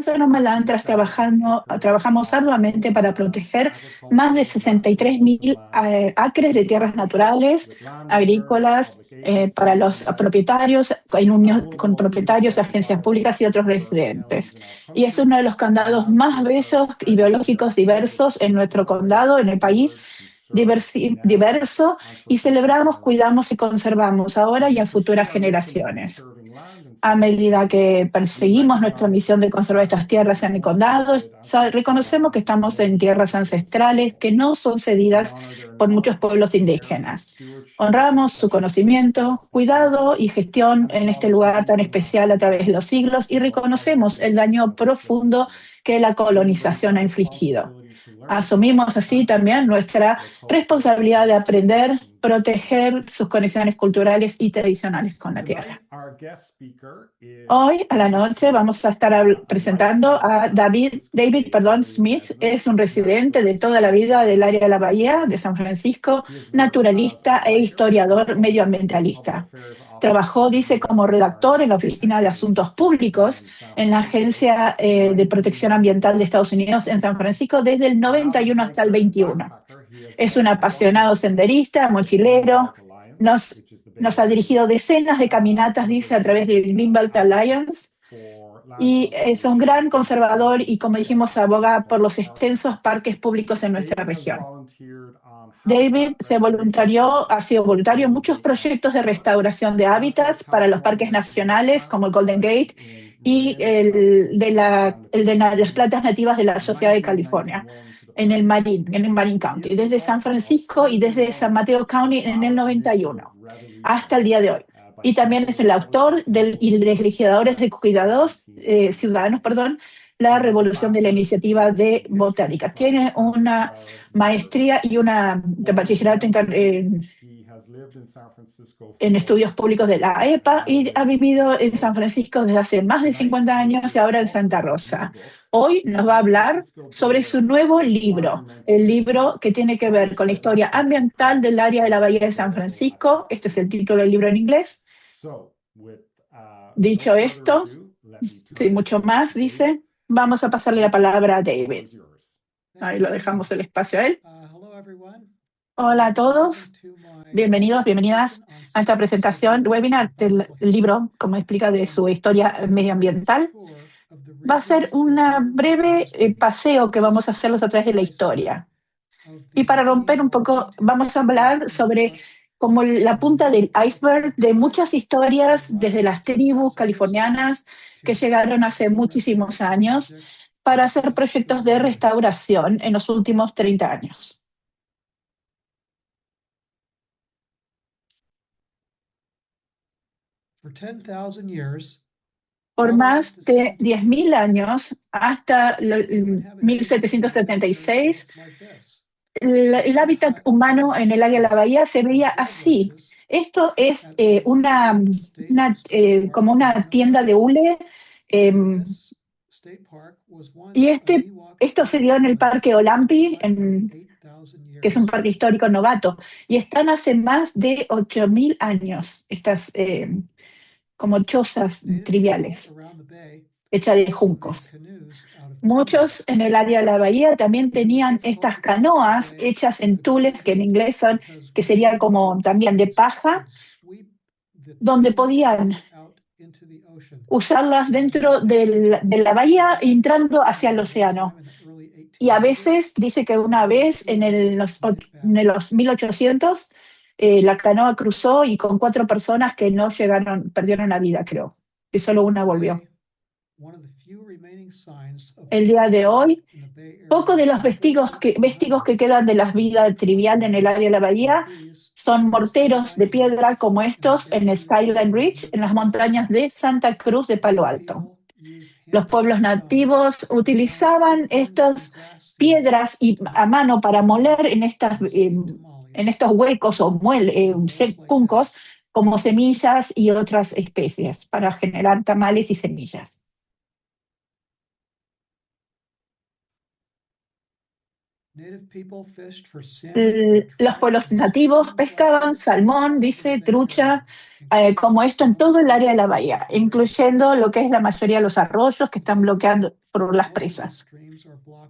En Sonomalán trabajamos arduamente para proteger más de 63.000 acres de tierras naturales, agrícolas, para los propietarios, en unión con propietarios, agencias públicas y otros residentes. Y es uno de los condados más bellos y biológicos diversos en nuestro condado, en el país, diverso, y celebramos, cuidamos y conservamos ahora y en futuras generaciones. A medida que perseguimos nuestra misión de conservar estas tierras en el condado, reconocemos que estamos en tierras ancestrales que no son cedidas por muchos pueblos indígenas. Honramos su conocimiento, cuidado y gestión en este lugar tan especial a través de los siglos y reconocemos el daño profundo que la colonización ha infligido. Asumimos así también nuestra responsabilidad de aprender, proteger sus conexiones culturales y tradicionales con la tierra. Hoy a la noche vamos a estar presentando a David Smith. Es un residente de toda la vida del área de la Bahía de San Francisco, naturalista e historiador medioambientalista. Trabajó, dice, como redactor en la Oficina de Asuntos Públicos en la Agencia de Protección Ambiental de Estados Unidos en San Francisco desde el 91 hasta el 21. Es un apasionado senderista, mochilero. Nos ha dirigido decenas de caminatas, dice, a través del Greenbelt Alliance, y es un gran conservador y, como dijimos, aboga por los extensos parques públicos en nuestra región. David ha sido voluntario en muchos proyectos de restauración de hábitats para los parques nacionales, como el Golden Gate y el de las plantas nativas de la Sociedad de California, en el Marin County, desde San Francisco y desde San Mateo County en el 91 hasta el día de hoy. Y también es el autor y de legisladores de ciudadanos, la revolución de la iniciativa de botánica. Tiene una maestría y una de bachillerato en estudios públicos de la EPA y ha vivido en San Francisco desde hace más de 50 años y ahora en Santa Rosa. Hoy nos va a hablar sobre su nuevo libro, el libro que tiene que ver con la historia ambiental del área de la Bahía de San Francisco. Este es el título del libro en inglés. Dicho esto, sin mucho más, dice, vamos a pasarle la palabra a David. Ahí lo dejamos el espacio a él. Hola a todos, bienvenidos, bienvenidas a esta presentación webinar del libro, como explica, de su historia medioambiental. Va a ser un breve paseo que vamos a hacerlos a través de la historia. Y para romper un poco, vamos a hablar sobre como la punta del iceberg de muchas historias desde las tribus californianas que llegaron hace muchísimos años para hacer proyectos de restauración en los últimos 30 años. Por más de 10.000 años, hasta 1776, el hábitat humano en el área de la bahía se veía así. Esto es como una tienda de hule, y esto se dio en el Parque Olampi, que es un parque histórico novato, y están hace más de 8.000 años estas como chozas triviales, hechas de juncos. Muchos en el área de la bahía también tenían estas canoas hechas en tules, que en inglés que serían como también de paja, donde podían usarlas dentro de la bahía entrando hacia el océano. Y a veces, dice que una vez en los 1800, la canoa cruzó y con 4 personas que no llegaron, perdieron la vida, creo, y solo una volvió. El día de hoy, pocos de los vestigos que quedan de la vida trivial en el área de la bahía son morteros de piedra como estos en Skyline Ridge, en las montañas de Santa Cruz de Palo Alto. Los pueblos nativos utilizaban estas piedras a mano para moler en estos huecos o juncos como semillas y otras especies para generar tamales y semillas. Los pueblos nativos pescaban salmón, dice, trucha, como esto en todo el área de la bahía, incluyendo lo que es la mayoría de los arroyos que están bloqueados por las presas.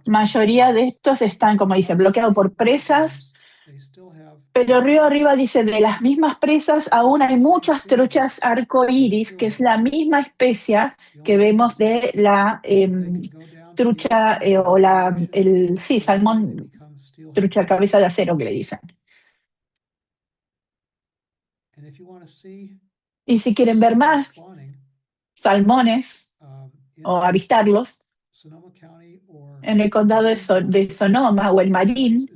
Mayoría de estos están, como dice, bloqueados por presas, pero río arriba dice, de las mismas presas aún hay muchas truchas arcoíris, que es la misma especie que vemos de la trucha o sí, salmón, trucha cabeza de acero que le dicen. Y si quieren ver más salmones o avistarlos, en el condado de Sonoma o el Marín,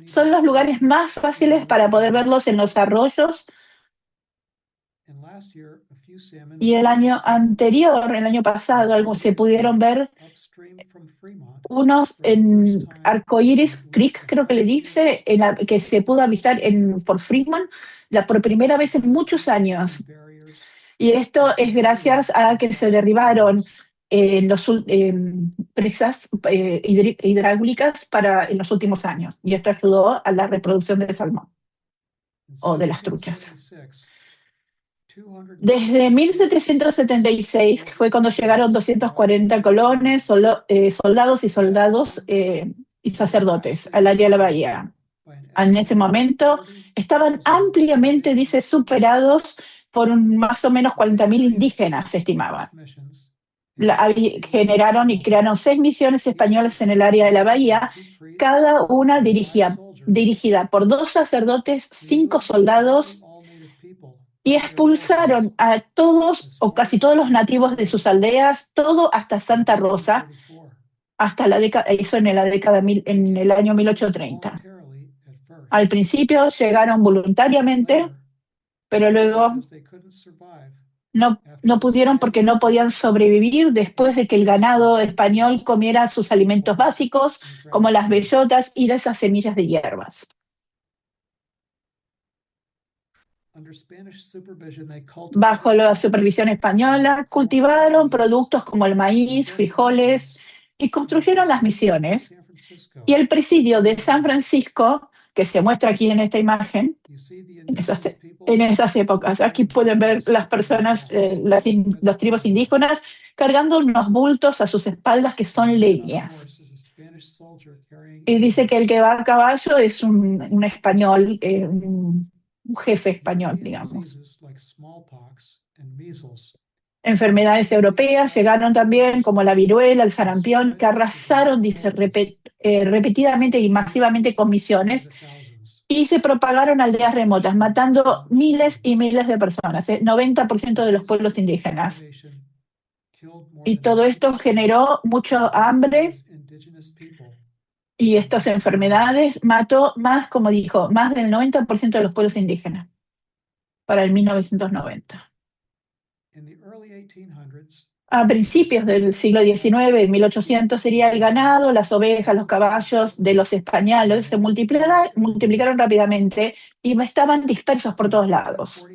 son los lugares más fáciles para poder verlos en los arroyos. Y el año anterior, el año pasado, se pudieron ver unos en Arcoiris Creek, creo que le dice, que se pudo avistar por Fremont por primera vez en muchos años. Y esto es gracias a que se derribaron presas hidráulicas en los últimos años. Y esto ayudó a la reproducción del salmón o de las truchas. Desde 1776, que fue cuando llegaron 240 colones, soldados y sacerdotes al área de la bahía. En ese momento estaban ampliamente, dice, superados por más o menos 40.000 indígenas, se estimaba. Generaron y crearon 6 misiones españolas en el área de la bahía, cada una dirigida por 2 sacerdotes, 5 soldados, y expulsaron a todos o casi todos los nativos de sus aldeas, todo hasta Santa Rosa, hasta eso en el año 1830. Al principio llegaron voluntariamente, pero luego no pudieron porque no podían sobrevivir después de que el ganado español comiera sus alimentos básicos, como las bellotas y esas semillas de hierbas. Bajo la supervisión española, cultivaron productos como el maíz, frijoles y construyeron las misiones. Y el presidio de San Francisco, que se muestra aquí en esta imagen, en esas épocas. Aquí pueden ver las personas, los tribus indígenas, cargando unos bultos a sus espaldas que son leñas. Y dice que el que va a caballo es un español, un jefe español, digamos. Enfermedades europeas llegaron también, como la viruela, el sarampión, que arrasaron, dice, repetidamente y masivamente con misiones, y se propagaron a aldeas remotas, matando miles y miles de personas, 90% de los pueblos indígenas. Y todo esto generó mucho hambre, y estas enfermedades mató más, como dijo, más del 90% de los pueblos indígenas para el 1990. A principios del siglo XIX, en 1800, sería el ganado, las ovejas, los caballos de los españoles se multiplicaron rápidamente y estaban dispersos por todos lados.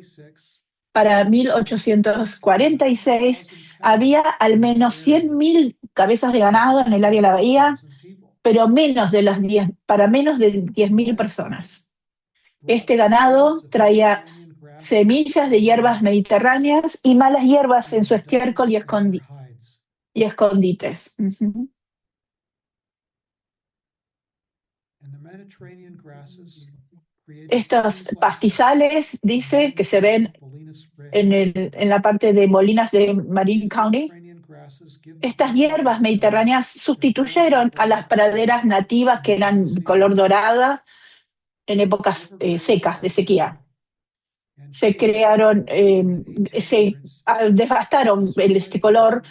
Para 1846 había al menos 100.000 cabezas de ganado en el área de la bahía, pero para menos de 10.000 personas. Este ganado traía semillas de hierbas mediterráneas y malas hierbas en su estiércol y escondites. Uh-huh. Estos pastizales, dice, que se ven en la parte de Molinas de Marin County, estas hierbas mediterráneas sustituyeron a las praderas nativas que eran color dorada en épocas secas, de sequía. Se crearon, se devastaron este color,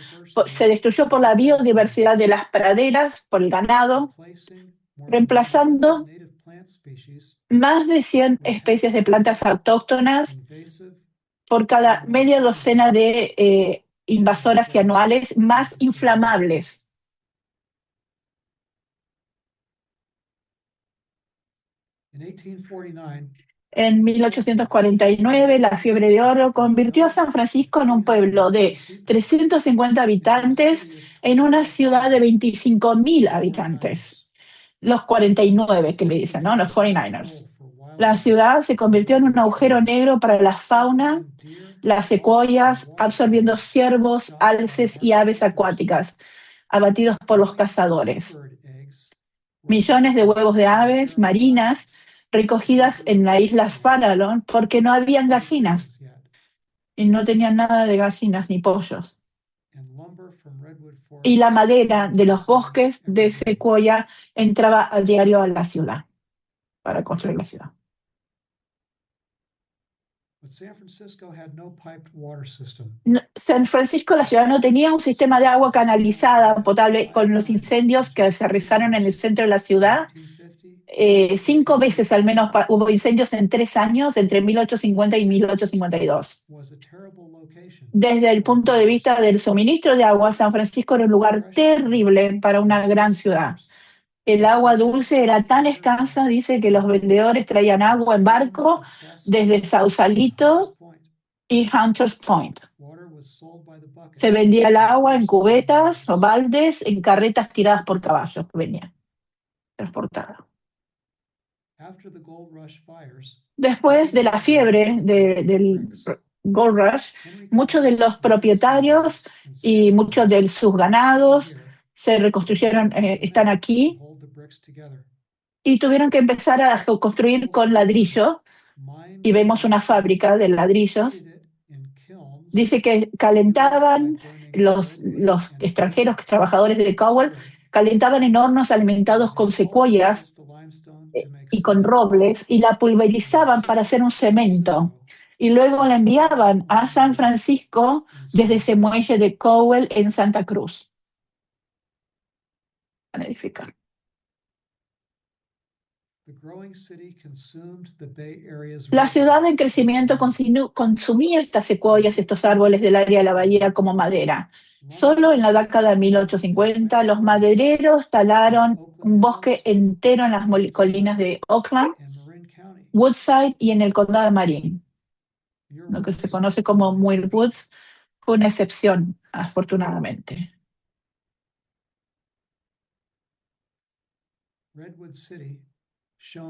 se destruyó por la biodiversidad de las praderas, por el ganado, reemplazando más de 100 especies de plantas autóctonas por cada media docena de invasoras y anuales más inflamables. En 1849, la fiebre de oro convirtió a San Francisco en un pueblo de 350 habitantes en una ciudad de 25.000 habitantes. los 49 que le dicen, ¿no? Los 49ers. La ciudad se convirtió en un agujero negro para la fauna, las secuoyas, absorbiendo ciervos, alces y aves acuáticas, abatidos por los cazadores. Millones de huevos de aves marinas recogidas en la isla Farallon porque no habían gallinas y no tenían nada de gallinas ni pollos. Y la madera de los bosques de secuoya entraba a diario a la ciudad para construir la ciudad. San Francisco, la ciudad, no tenía un sistema de agua canalizada potable. Con los incendios que se realizaron en el centro de la ciudad. 5 veces al menos hubo incendios en 3 años, entre 1850 y 1852. Desde el punto de vista del suministro de agua, San Francisco era un lugar terrible para una gran ciudad. El agua dulce era tan escasa, dice, que los vendedores traían agua en barco desde Sausalito y Hunters Point. Se vendía el agua en cubetas o baldes, en carretas tiradas por caballos que venían transportadas. Después de la fiebre del Gold Rush, muchos de los propietarios y muchos de sus ganados se reconstruyeron, están aquí, y tuvieron que empezar a construir con ladrillo, y vemos una fábrica de ladrillos. Dice que calentaban los extranjeros, trabajadores de Cowell, calentaban en hornos alimentados con secuoyas y con robles, y la pulverizaban para hacer un cemento. Y luego la enviaban a San Francisco desde ese muelle de Cowell en Santa Cruz para edificar. La ciudad en crecimiento consumía estas secuoyas, estos árboles del área de la bahía, como madera. Solo en la década de 1850, los madereros talaron un bosque entero en las colinas de Oakland, Woodside y en el condado de Marin. Lo que se conoce como Muir Woods fue una excepción, afortunadamente.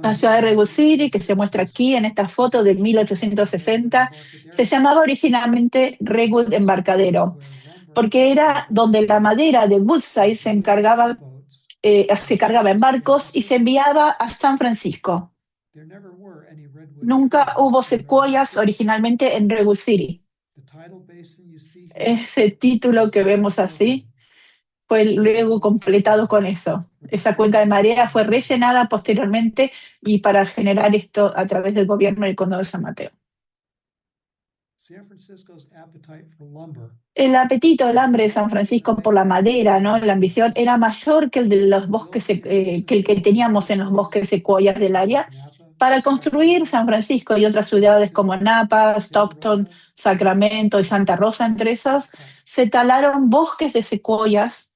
La ciudad de Redwood City, que se muestra aquí en esta foto de 1860, se llamaba originalmente Redwood Embarcadero, porque era donde la madera de Woodside se cargaba en barcos y se enviaba a San Francisco. Nunca hubo secuoyas originalmente en Redwood City. Ese título que vemos así fue luego completado con eso. Esa cuenca de marea fue rellenada posteriormente y para generar esto a través del gobierno del condado de San Mateo. El apetito, el hambre de San Francisco por la madera, ¿no? La ambición era mayor que el de los bosques, que el que teníamos en los bosques secuoyas del área. Para construir San Francisco y otras ciudades como Napa, Stockton, Sacramento y Santa Rosa, entre esas, se talaron bosques de secuoyas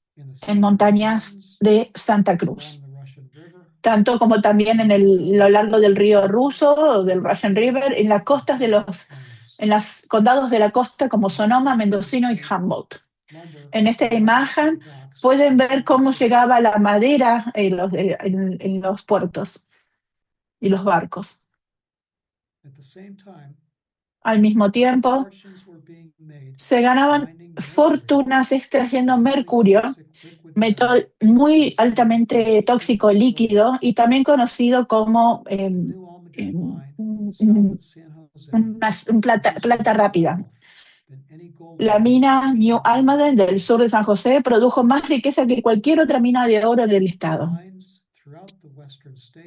en montañas de Santa Cruz, tanto como también lo largo del río Ruso, del Russian River, en las costas en los condados de la costa como Sonoma, Mendocino y Humboldt. En esta imagen pueden ver cómo llegaba la madera en los puertos y los barcos. Al mismo tiempo, se ganaban fortunas extrayendo mercurio, metal muy altamente tóxico líquido y también conocido como plata rápida. La mina New Almaden del sur de San José produjo más riqueza que cualquier otra mina de oro del estado.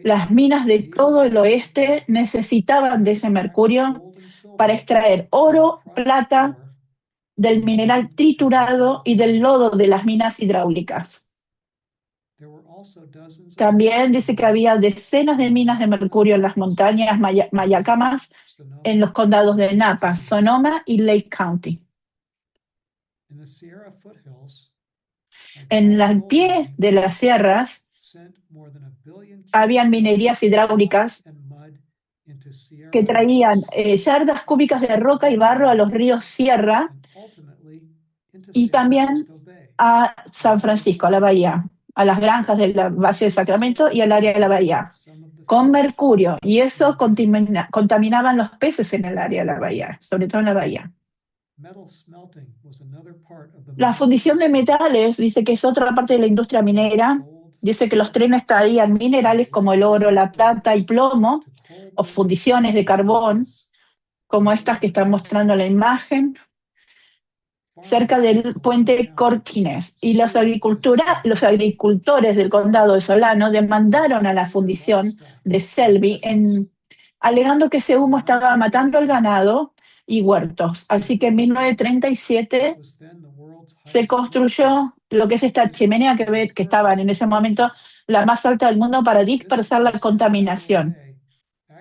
Las minas de todo el oeste necesitaban de ese mercurio para extraer oro, plata, del mineral triturado y del lodo de las minas hidráulicas. También dice que había decenas de minas de mercurio en las montañas Mayacamas, en los condados de Napa, Sonoma y Lake County. En el pie de las sierras habían minerías hidráulicas que traían yardas cúbicas de roca y barro a los ríos Sierra y también a San Francisco, a la bahía. a las granjas del Valle de Sacramento y al área de la bahía, con mercurio, y eso contaminaban los peces en el área de la bahía, sobre todo en la bahía. La fundición de metales dice que es otra parte de la industria minera. Dice que los trenes traían minerales como el oro, la plata y plomo, o fundiciones de carbón, como estas que están mostrando en la imagen, cerca del puente Cortines. Y los agricultores del condado de Solano demandaron a la fundición de Selby alegando que ese humo estaba matando al ganado y huertos. Así que en 1937 se construyó lo que es esta chimenea que estaban en ese momento la más alta del mundo para dispersar la contaminación.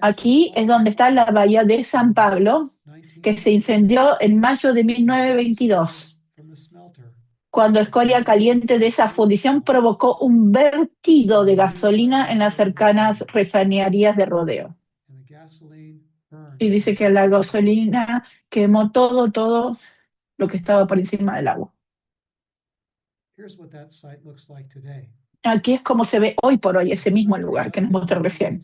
Aquí es donde está la bahía de San Pablo, que se incendió en mayo de 1922, cuando escoria caliente de esa fundición provocó un vertido de gasolina en las cercanas refinerías de Rodeo. Y dice que la gasolina quemó todo lo que estaba por encima del agua. Aquí es como se ve hoy por hoy ese mismo lugar que nos mostré recién.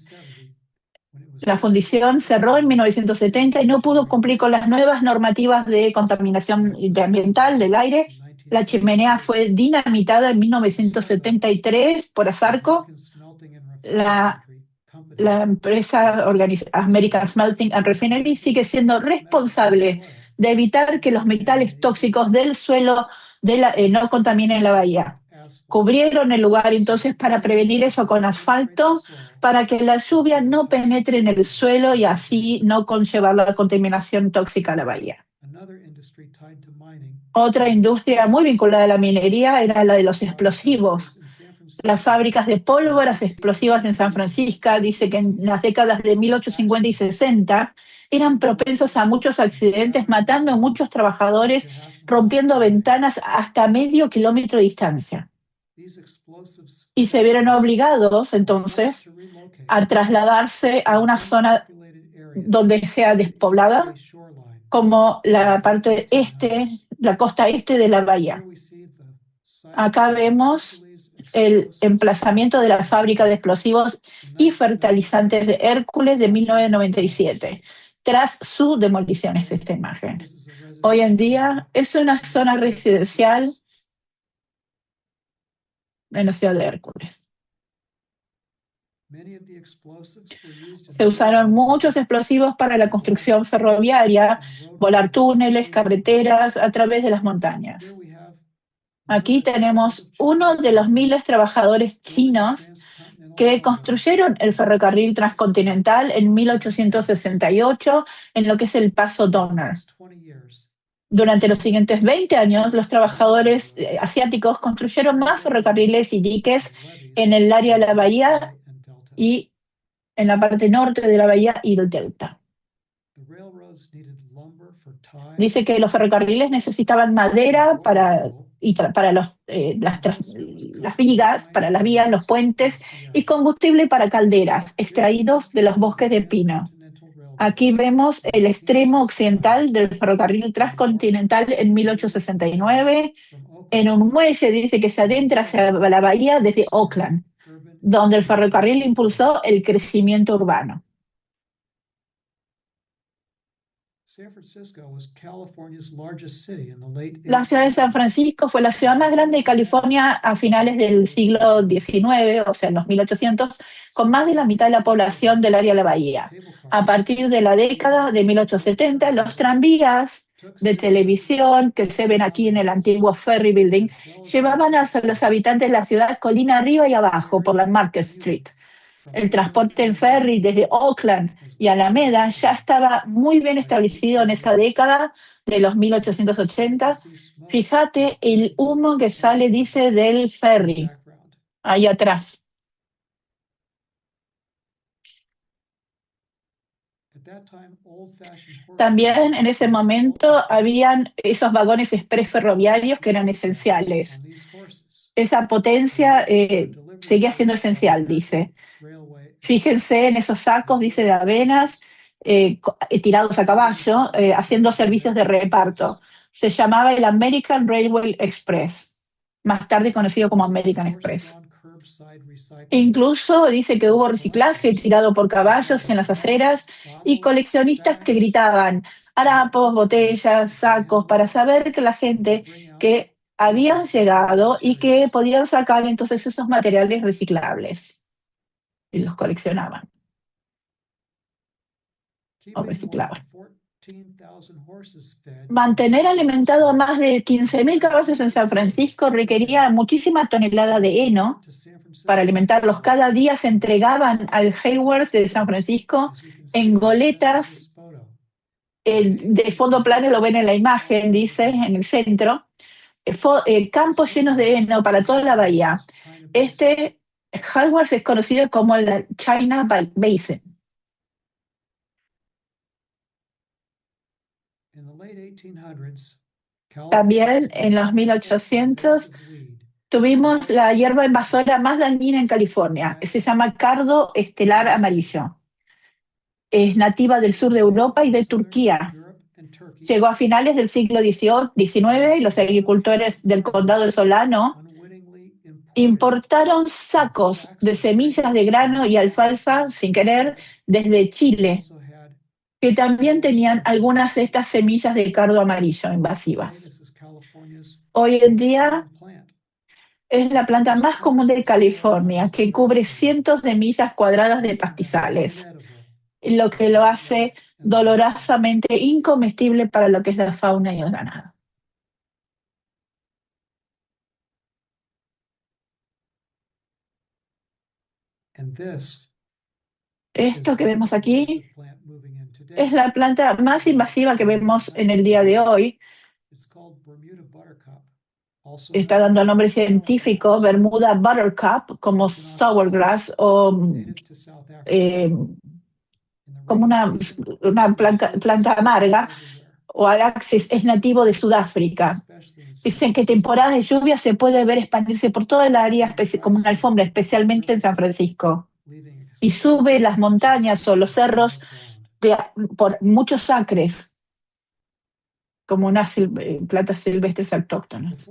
La fundición cerró en 1970 y no pudo cumplir con las nuevas normativas de contaminación ambiental del aire. La chimenea fue dinamitada en 1973 por ASARCO, la empresa American Smelting and Refinery sigue siendo responsable de evitar que los metales tóxicos del suelo no contaminen la bahía. Cubrieron el lugar entonces para prevenir eso con asfalto, para que la lluvia no penetre en el suelo y así no conllevar la contaminación tóxica a la bahía. Otra industria muy vinculada a la minería era la de los explosivos. Las fábricas de pólvoras explosivas en San Francisco, dice que en las décadas de 1850 y 60 eran propensos a muchos accidentes, matando a muchos trabajadores, rompiendo ventanas hasta medio kilómetro de distancia. Y se vieron obligados entonces a trasladarse a una zona donde sea despoblada, como la parte este, la costa este de la bahía. Acá vemos el emplazamiento de la fábrica de explosivos y fertilizantes de Hércules de 1997, tras su demolición, es esta imagen. Hoy en día es una zona residencial en la ciudad de Hércules. Se usaron muchos explosivos para la construcción ferroviaria, volar túneles, carreteras a través de las montañas. Aquí tenemos uno de los miles de trabajadores chinos que construyeron el ferrocarril transcontinental en 1868 en lo que es el Paso Donner. Durante los siguientes 20 años, los trabajadores asiáticos construyeron más ferrocarriles y diques en el área de la bahía y en la parte norte de la bahía y del delta. Dice que los ferrocarriles necesitaban madera para las vigas, para las vías, los puentes, y combustible para calderas, extraídos de los bosques de pino. Aquí vemos el extremo occidental del ferrocarril transcontinental en 1869, en un muelle, dice que se adentra hacia la bahía desde Oakland, donde el ferrocarril impulsó el crecimiento urbano. La ciudad de San Francisco fue la ciudad más grande de California a finales del siglo XIX, o sea, en los 1800, con más de la mitad de la población del área de la bahía. A partir de la década de 1870, los tranvías de televisión que se ven aquí en el antiguo Ferry Building llevaban a los habitantes de la ciudad colina arriba y abajo por la Market Street. El transporte en ferry desde Oakland y Alameda ya estaba muy bien establecido en esa década de los 1880. Fíjate el humo que sale, dice, del ferry, ahí atrás. También en ese momento habían esos vagones express ferroviarios que eran esenciales. Esa potencia seguía siendo esencial, dice. Fíjense en esos sacos, dice, de avenas tirados a caballo, haciendo servicios de reparto. Se llamaba el American Railway Express. más tarde conocido como American Express. Incluso dice que hubo reciclaje tirado por caballos en las aceras y coleccionistas que gritaban harapos, botellas, sacos, para saber que la gente que habían llegado y que podían sacar entonces esos materiales reciclables y los coleccionaban o reciclaban. Mantener alimentado a más de 15.000 caballos en San Francisco requería muchísimas toneladas de heno para alimentarlos. Cada día se entregaban al Hayward de San Francisco en goletas. De fondo plano lo ven en la imagen, dice, en el centro, campos llenos de heno para toda la bahía. Este Hayward es conocido como el China Basin. También en los 1800 tuvimos la hierba invasora más dañina en California. Se llama cardo estelar amarillo. Es nativa del sur de Europa y de Turquía. Llegó a finales del siglo XIX y los agricultores del condado de Solano importaron sacos de semillas de grano y alfalfa sin querer desde Chile, que también tenían algunas de estas semillas de cardo amarillo invasivas. Hoy en día es la planta más común de California, que cubre cientos de millas cuadradas de pastizales, lo que lo hace dolorosamente incomestible para lo que es la fauna y el ganado. Esto que vemos aquí es la planta más invasiva que vemos en el día de hoy. Está dando el nombre científico Bermuda Buttercup, como sourgrass o como una planta amarga, o Araxis, es nativo de Sudáfrica. Dicen que en temporadas de lluvia se puede ver expandirse por toda el área como una alfombra, especialmente en San Francisco. Y sube las montañas o los cerros por muchos acres, como unas plantas silvestres autóctonas.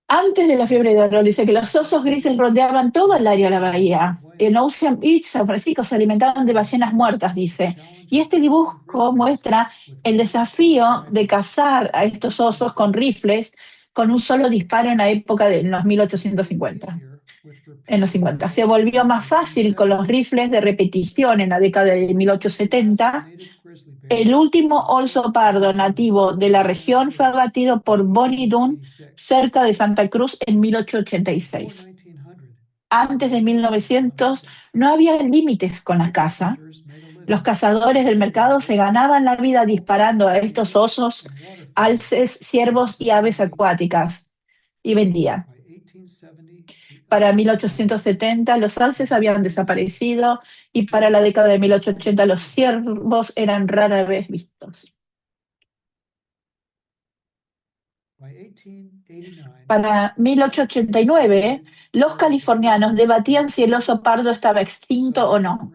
Antes de la fiebre de oro, dice que los osos grises rodeaban todo el área de la bahía. En Ocean Beach, San Francisco, se alimentaban de ballenas muertas, dice. Y este dibujo muestra el desafío de cazar a estos osos con rifles con un solo disparo en la época de los 1850. En los 50. Se volvió más fácil con los rifles de repetición en la década de 1870. El último oso pardo nativo de la región fue abatido por Bonnie Doon cerca de Santa Cruz en 1886. Antes de 1900 no había límites con la caza. Los cazadores del mercado se ganaban la vida disparando a estos osos, alces, ciervos y aves acuáticas y vendían. Para 1870 los alces habían desaparecido y para la década de 1880 los ciervos eran rara vez vistos. Para 1889, los californianos debatían si el oso pardo estaba extinto o no.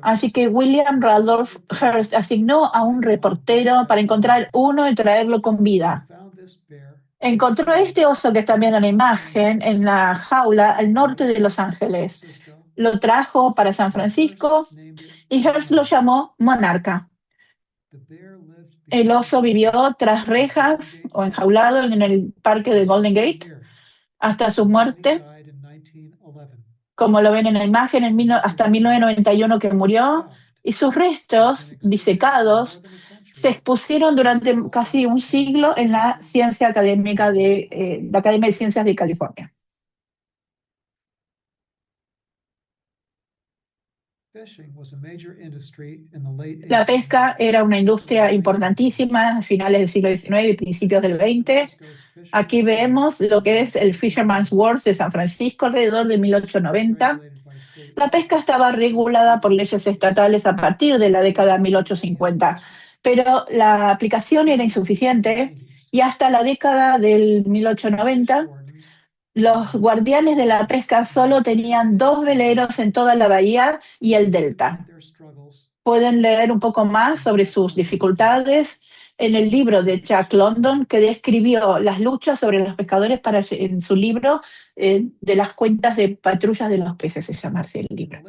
Así que William Randolph Hearst asignó a un reportero para encontrar uno y traerlo con vida. Encontró este oso que está viendo en la imagen en la jaula al norte de Los Ángeles. Lo trajo para San Francisco y Hearst lo llamó Monarca. El oso vivió tras rejas o enjaulado en el parque de Golden Gate hasta su muerte, como lo ven en la imagen, hasta 1991 que murió, y sus restos disecados se expusieron durante casi un siglo en la ciencia académica de la Academia de Ciencias de California. La pesca era una industria importantísima a finales del siglo XIX y principios del XX. Aquí vemos lo que es el Fisherman's Wharf de San Francisco alrededor de 1890. La pesca estaba regulada por leyes estatales a partir de la década de 1850, pero la aplicación era insuficiente y hasta la década del 1890 los guardianes de la pesca solo tenían 2 veleros en toda la bahía y el delta. Pueden leer un poco más sobre sus dificultades en el libro de Jack London, que describió las luchas sobre los pescadores en su libro de las cuentas de patrullas de los peces, se llama así el libro.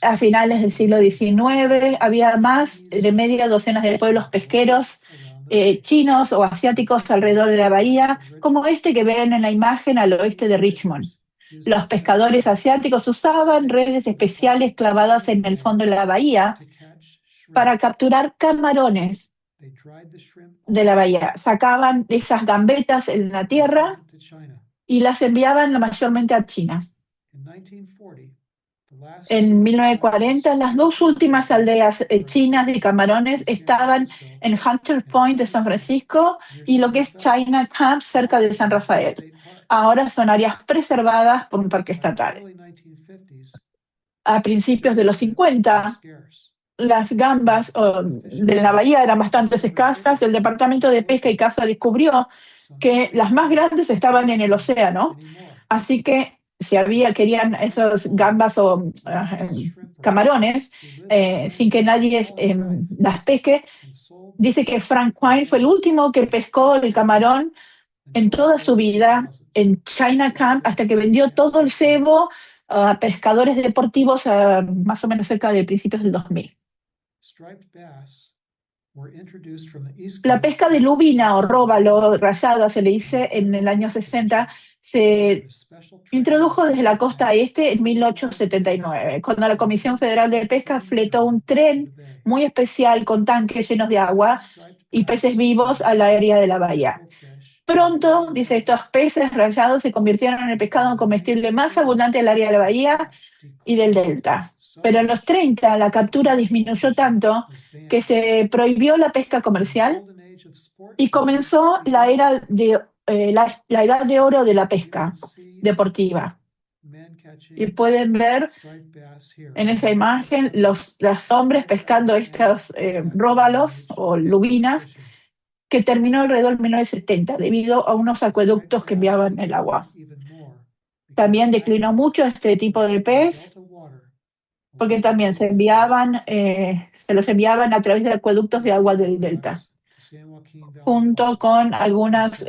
A finales del siglo XIX había más de media docena de pueblos pesqueros chinos o asiáticos alrededor de la bahía, como este que ven en la imagen al oeste de Richmond. Los pescadores asiáticos usaban redes especiales clavadas en el fondo de la bahía para capturar camarones de la bahía. Sacaban esas gambetas en la tierra y las enviaban mayormente a China. En 1940, las dos últimas aldeas chinas de camarones estaban en Hunter Point de San Francisco y lo que es China Camp cerca de San Rafael. Ahora son áreas preservadas por un parque estatal. A principios de los 50, las gambas de la bahía eran bastante escasas. El Departamento de Pesca y Caza descubrió que las más grandes estaban en el océano, así que si querían esos gambas o camarones sin que nadie las pesque, dice que Frank Quine fue el último que pescó el camarón en toda su vida en China Camp hasta que vendió todo el cebo a pescadores deportivos más o menos cerca de principios del 2000. La pesca de lubina o róbalo rayada, se le dice, en el año 60, se introdujo desde la costa este en 1879, cuando la Comisión Federal de Pesca fletó un tren muy especial con tanques llenos de agua y peces vivos a la área de la bahía. Pronto, dice, estos peces rayados se convirtieron en el pescado comestible más abundante del área de la bahía y del delta. Pero en los 30 la captura disminuyó tanto que se prohibió la pesca comercial y comenzó la edad de oro de la pesca deportiva. Y pueden ver en esa imagen los hombres pescando estos róbalos o lubinas, que terminó alrededor de 1970 debido a unos acueductos que enviaban el agua. También declinó mucho este tipo de pez, porque también se los enviaban a través de acueductos de agua del delta, junto con algunas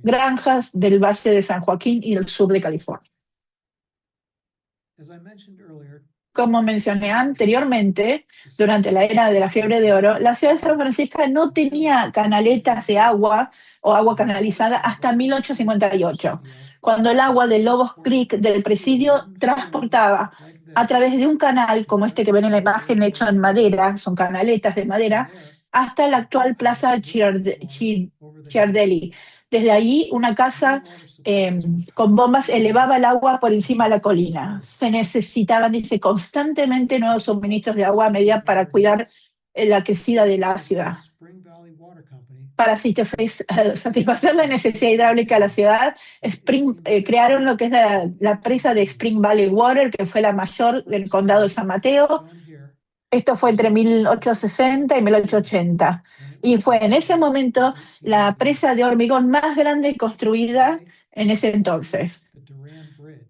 granjas del Valle de San Joaquín y el sur de California. Como mencioné anteriormente, durante la era de la fiebre de oro, la ciudad de San Francisco no tenía canaletas de agua o agua canalizada hasta 1858, cuando el agua del Lobos Creek del presidio transportaba a través de un canal, como este que ven en la imagen, hecho en madera, son canaletas de madera, hasta la actual Plaza Ciardelli. Desde ahí, una casa con bombas elevaba el agua por encima de la colina. Se necesitaban, dice, constantemente nuevos suministros de agua a medida para cuidar la crecida de la ciudad. Para satisfacer la necesidad hidráulica de la ciudad, crearon lo que es la presa de Spring Valley Water, que fue la mayor del condado de San Mateo. Esto fue entre 1860 y 1880. Y fue en ese momento la presa de hormigón más grande construida en ese entonces.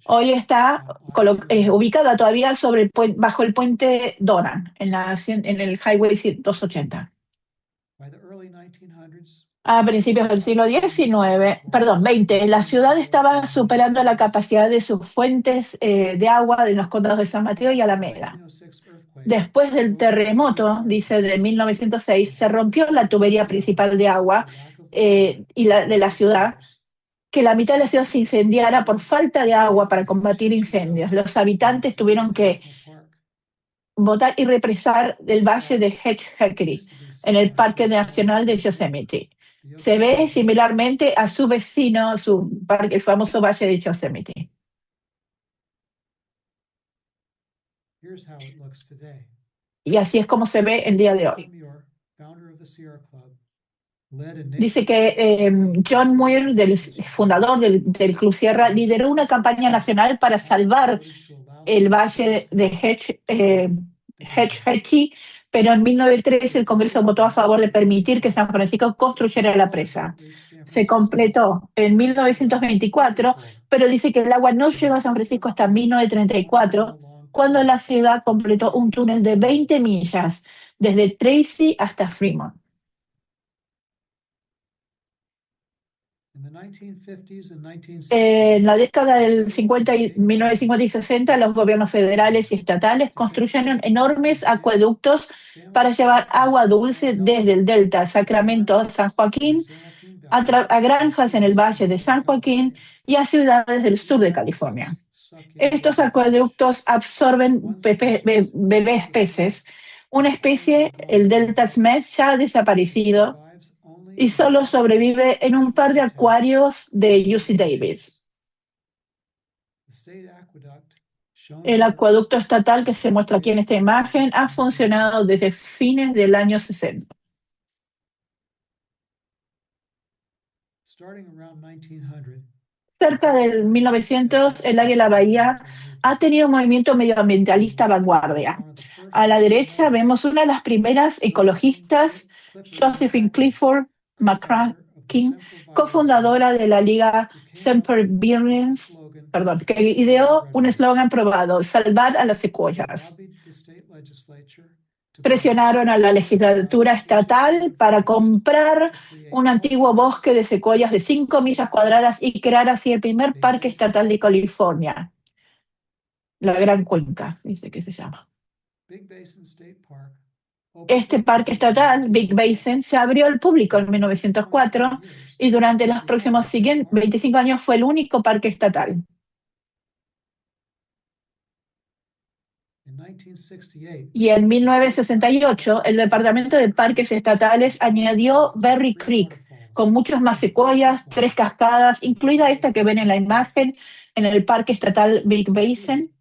Hoy está ubicada todavía bajo el puente Doran, en el Highway 280. A principios del siglo XX, la ciudad estaba superando la capacidad de sus fuentes de agua de los condados de San Mateo y Alameda. Después del terremoto, dice, de 1906, se rompió la tubería principal de agua de la ciudad, que la mitad de la ciudad se incendiara por falta de agua para combatir incendios. Los habitantes tuvieron que botar y represar del valle de Hetch-Hetchy, en el Parque Nacional de Yosemite. Se ve similarmente a su vecino, el famoso Valle de Yosemite. Y así es como se ve el día de hoy. Dice que John Muir, fundador del Club Sierra, lideró una campaña nacional para salvar el valle de Hetchy, pero en 1913 el Congreso votó a favor de permitir que San Francisco construyera la presa. Se completó en 1924, pero dice que el agua no llegó a San Francisco hasta 1934, cuando la ciudad completó un túnel de 20 millas desde Tracy hasta Fremont. En la década del 50 y 1950 y 60, los gobiernos federales y estatales construyeron enormes acueductos para llevar agua dulce desde el delta Sacramento a San Joaquín, a granjas en el valle de San Joaquín y a ciudades del sur de California. Estos acueductos absorben bebés peces, una especie, el delta smith, ya ha desaparecido y solo sobrevive en un par de acuarios de UC Davis. El acueducto estatal que se muestra aquí en esta imagen ha funcionado desde fines del año 60. Cerca del 1900, el área de la bahía ha tenido un movimiento medioambientalista vanguardia. A la derecha vemos una de las primeras ecologistas, Josephine Clifford McCracken, cofundadora de la Liga Semper Virens, que ideó un eslogan probado: salvar a las secuoyas. Presionaron a la legislatura estatal para comprar un antiguo bosque de secuoyas de 5 millas cuadradas y crear así el primer parque estatal de California. La Gran Cuenca, dice que se llama. Este parque estatal, Big Basin, se abrió al público en 1904 y durante los próximos 25 años fue el único parque estatal. Y en 1968, el Departamento de Parques Estatales añadió Berry Creek, con muchos más secuoyas, 3 cascadas, incluida esta que ven en la imagen, en el Parque Estatal Big Basin.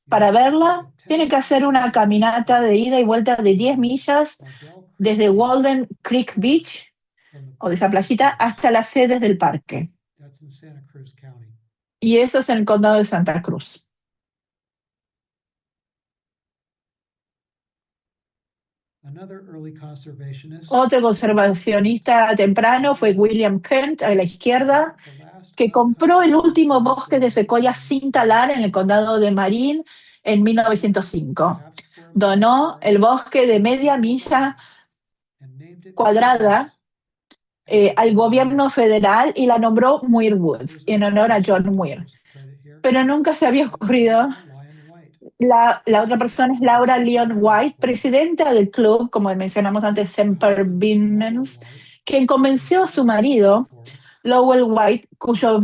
Para verla, tienen que hacer una caminata de ida y vuelta de 10 millas desde Walden Creek Beach, o de esa playita, hasta las sedes del parque. Y eso es en el condado de Santa Cruz. Otro conservacionista temprano fue William Kent, a la izquierda, que compró el último bosque de secuoyas sin talar en el condado de Marin en 1905. Donó el bosque de media milla cuadrada al gobierno federal y la nombró Muir Woods, en honor a John Muir. Pero nunca se había ocurrido. La otra persona es Laura Leon White, presidenta del club, como mencionamos antes, Semper Virens, quien convenció a su marido, Lowell White, cuyo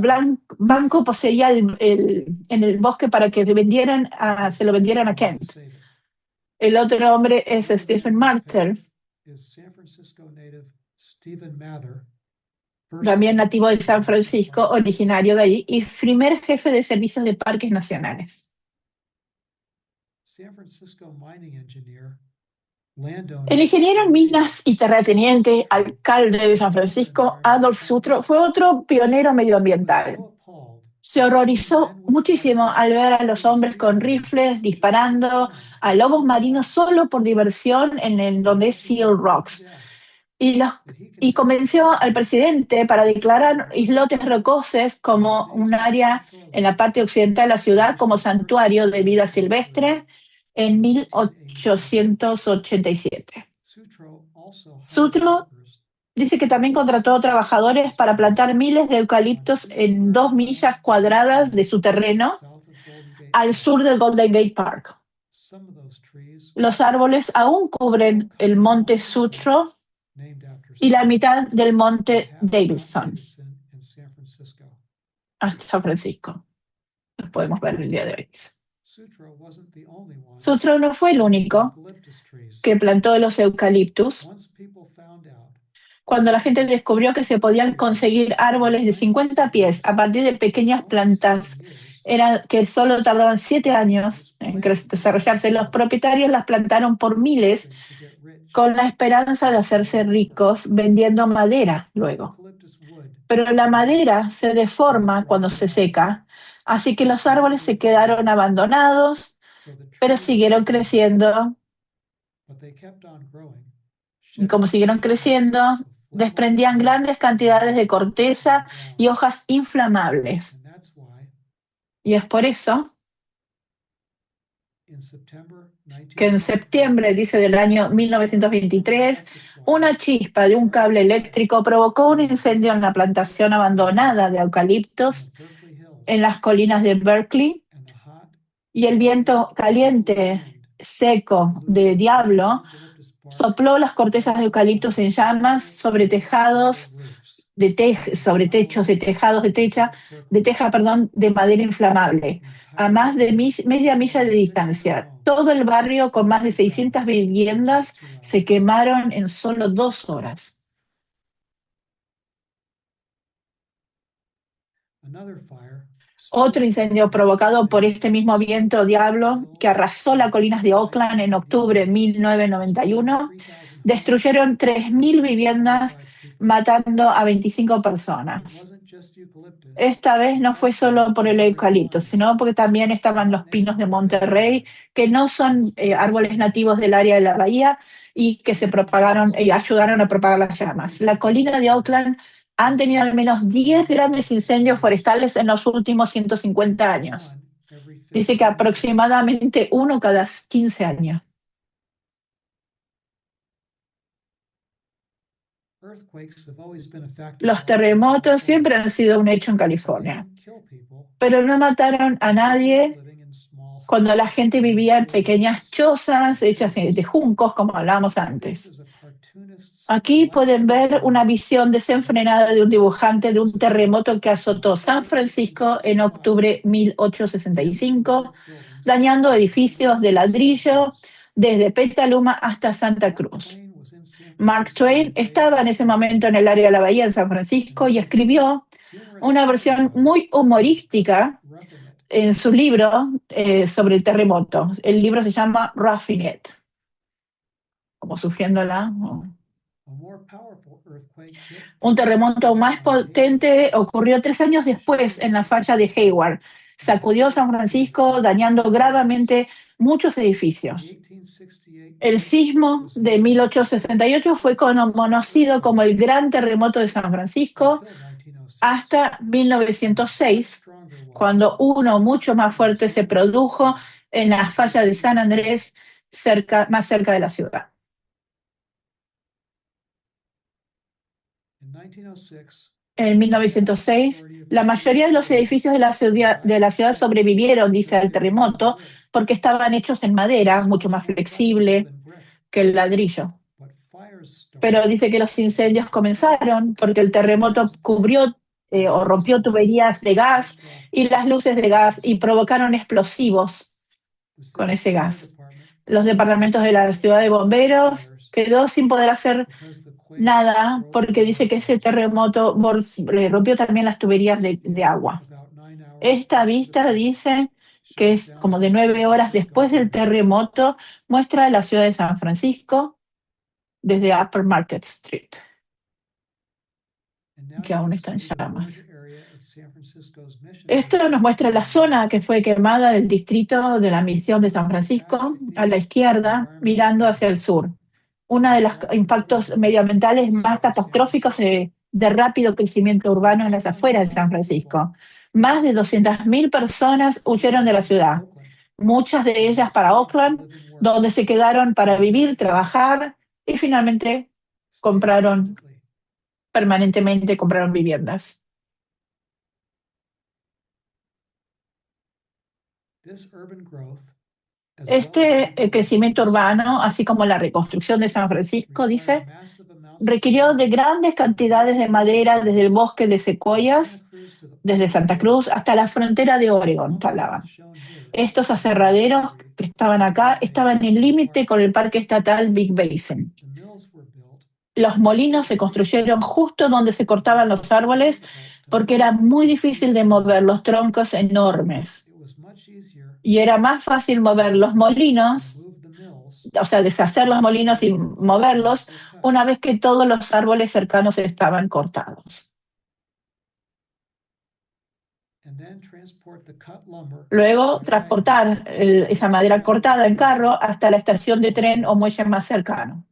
banco poseía en el bosque, para que se lo vendieran a Kent. El otro hombre es Stephen Mather, también nativo de San Francisco, originario de ahí, y primer jefe de servicios de parques nacionales. El ingeniero en minas y terrateniente, alcalde de San Francisco, Adolf Sutro, fue otro pionero medioambiental. Se horrorizó muchísimo al ver a los hombres con rifles disparando a lobos marinos solo por diversión en donde es Seal Rocks. Y convenció al presidente para declarar islotes rocosos como un área en la parte occidental de la ciudad como santuario de vida silvestre en 1887. Sutro dice que también contrató trabajadores para plantar miles de eucaliptos en 2 millas cuadradas de su terreno al sur del Golden Gate Park. Los árboles aún cubren el monte Sutro y la mitad del monte Davidson hasta San Francisco. Lo podemos ver el día de hoy. Sutro no fue el único que plantó los eucaliptus. Cuando la gente descubrió que se podían conseguir árboles de 50 pies a partir de pequeñas plantas, que solo tardaban 7 años en desarrollarse, los propietarios las plantaron por miles con la esperanza de hacerse ricos vendiendo madera luego. Pero la madera se deforma cuando se seca, así que los árboles se quedaron abandonados, pero siguieron creciendo. Y como siguieron creciendo, desprendían grandes cantidades de corteza y hojas inflamables. Y es por eso que en septiembre, dice, del año 1923, una chispa de un cable eléctrico provocó un incendio en la plantación abandonada de eucaliptos en las colinas de Berkeley, y el viento caliente, seco de Diablo sopló las cortezas de eucaliptos en llamas sobre tejados sobre techos de tejados de teja, perdón, de madera inflamable, a más de media milla de distancia. Todo el barrio, con más de 600 viviendas, se quemaron en solo 2 horas. Otro incendio provocado por este mismo viento diablo que arrasó las colinas de Oakland en octubre de 1991, destruyeron 3.000 viviendas, matando a 25 personas. Esta vez no fue solo por el eucalipto, sino porque también estaban los pinos de Monterrey, que no son árboles nativos del área de la bahía y que se propagaron y ayudaron a propagar las llamas. La colina de Oakland han tenido al menos 10 grandes incendios forestales en los últimos 150 años. Dice que aproximadamente uno cada 15 años. Los terremotos siempre han sido un hecho en California, pero no mataron a nadie cuando la gente vivía en pequeñas chozas hechas de juncos, como hablábamos antes. Aquí pueden ver una visión desenfrenada de un dibujante de un terremoto que azotó San Francisco en octubre de 1865, dañando edificios de ladrillo desde Petaluma hasta Santa Cruz. Mark Twain estaba en ese momento en el área de la bahía de San Francisco y escribió una versión muy humorística en su libro sobre el terremoto. El libro se llama Roughing It, como sufriéndola. Un terremoto aún más potente ocurrió 3 años después en la falla de Hayward. Sacudió San Francisco, dañando gravemente muchos edificios. El sismo de 1868 fue conocido como el Gran Terremoto de San Francisco hasta 1906, cuando uno mucho más fuerte se produjo en la falla de San Andrés, más cerca de la ciudad. En 1906, la mayoría de los edificios de la ciudad sobrevivieron, dice, al terremoto, porque estaban hechos en madera, mucho más flexible que el ladrillo. Pero dice que los incendios comenzaron porque el terremoto cubrió o rompió tuberías de gas y las luces de gas y provocaron explosivos con ese gas. Los departamentos de la ciudad de bomberos quedó sin poder hacer nada porque dice que ese terremoto rompió también las tuberías de agua. Esta vista dice que es como de 9 horas después del terremoto, muestra la ciudad de San Francisco desde Upper Market Street, que aún está en llamas. Esto nos muestra la zona que fue quemada del distrito de la misión de San Francisco, a la izquierda, mirando hacia el sur. Uno de los impactos medioambientales más catastróficos de rápido crecimiento urbano en las afueras de San Francisco. Más de 200.000 personas huyeron de la ciudad, muchas de ellas para Oakland, donde se quedaron para vivir, trabajar y finalmente permanentemente compraron viviendas. Este crecimiento urbano, así como la reconstrucción de San Francisco, dice, requirió de grandes cantidades de madera desde el bosque de secuoyas, desde Santa Cruz hasta la frontera de Oregon, hablaban. Estos aserraderos que estaban acá estaban en el límite con el Parque Estatal Big Basin. Los molinos se construyeron justo donde se cortaban los árboles porque era muy difícil de mover los troncos enormes. Y era más fácil mover los molinos, o sea, deshacer los molinos y moverlos una vez que todos los árboles cercanos estaban cortados. Luego, transportar esa madera cortada en carro hasta la estación de tren o muelle más cercano.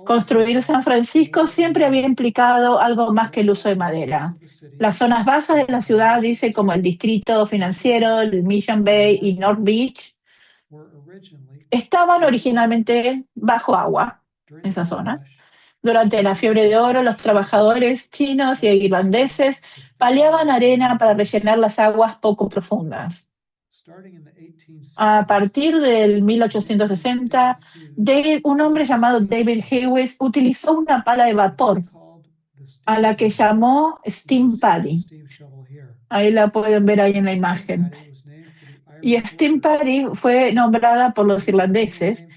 Construir San Francisco siempre había implicado algo más que el uso de madera. Las zonas bajas de la ciudad, dice, como el distrito financiero, el Mission Bay y North Beach, estaban originalmente bajo agua, esas zonas. Durante la fiebre de oro, los trabajadores chinos y irlandeses paleaban arena para rellenar las aguas poco profundas. A partir del 1860, un hombre llamado David Hewes utilizó una pala de vapor a la que llamó Steam Paddy. Ahí la pueden ver ahí en la imagen. Y Steam Paddy fue nombrada por los irlandeses,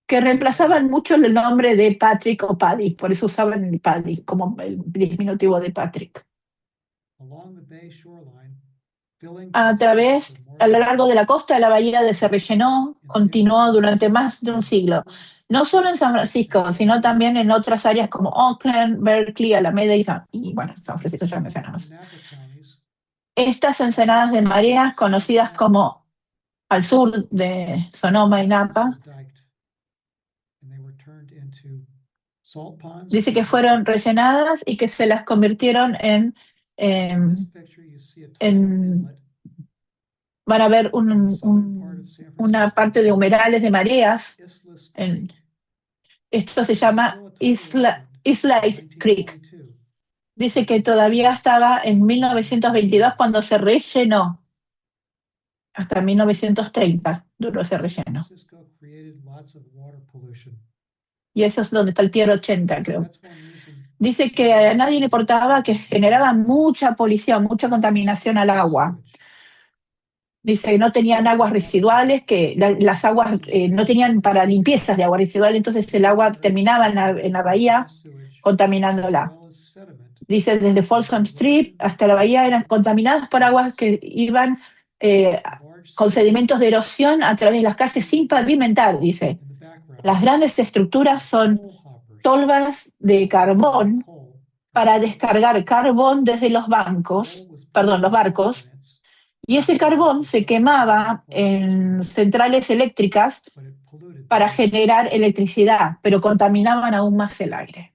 que reemplazaban mucho el nombre de Patrick o Paddy, por eso usaban el Paddy como el diminutivo de Patrick. A lo largo de la costa, la bahía se rellenó, continuó durante más de un siglo, no solo en San Francisco, sino también en otras áreas como Oakland, Berkeley, Alameda y bueno, San Francisco ya mencionamos. Estas ensenadas de mareas, conocidas como al sur de Sonoma y Napa, dice que fueron rellenadas y que se las convirtieron van a ver una parte de humedales de mareas. Esto se llama Isla Creek. Dice que todavía estaba en 1922 cuando se rellenó. Hasta 1930 duró ese relleno. Y eso es donde está el Pier 80, creo. Dice que a nadie le importaba que generaba mucha polución, mucha contaminación al agua. Dice que no tenían aguas residuales, que las aguas no tenían para limpiezas de agua residual, entonces el agua terminaba en la bahía contaminándola. Dice desde Folsom Street hasta la bahía eran contaminadas por aguas que iban con sedimentos de erosión a través de las calles sin pavimentar, dice. Las grandes estructuras son tolvas de carbón para descargar carbón desde los barcos, y ese carbón se quemaba en centrales eléctricas para generar electricidad, pero contaminaban aún más el aire.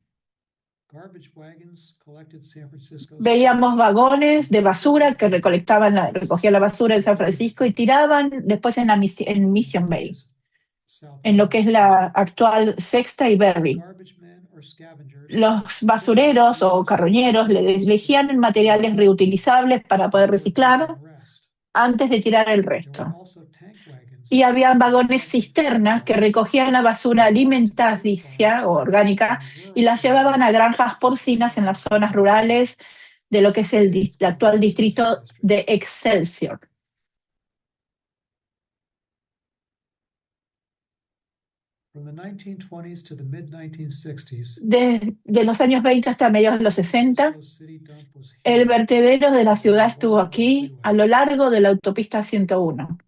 Veíamos vagones de basura que recogían la basura en San Francisco y tiraban después en Mission Bay, en lo que es la actual Sexta y Berry. Los basureros o carroñeros le elegían materiales reutilizables para poder reciclar antes de tirar el resto. Y había vagones cisternas que recogían la basura alimenticia o orgánica y la llevaban a granjas porcinas en las zonas rurales de lo que es el actual distrito de Excelsior. De los años 20 hasta mediados de los 60, el vertedero de la ciudad estuvo aquí a lo largo de la autopista 101.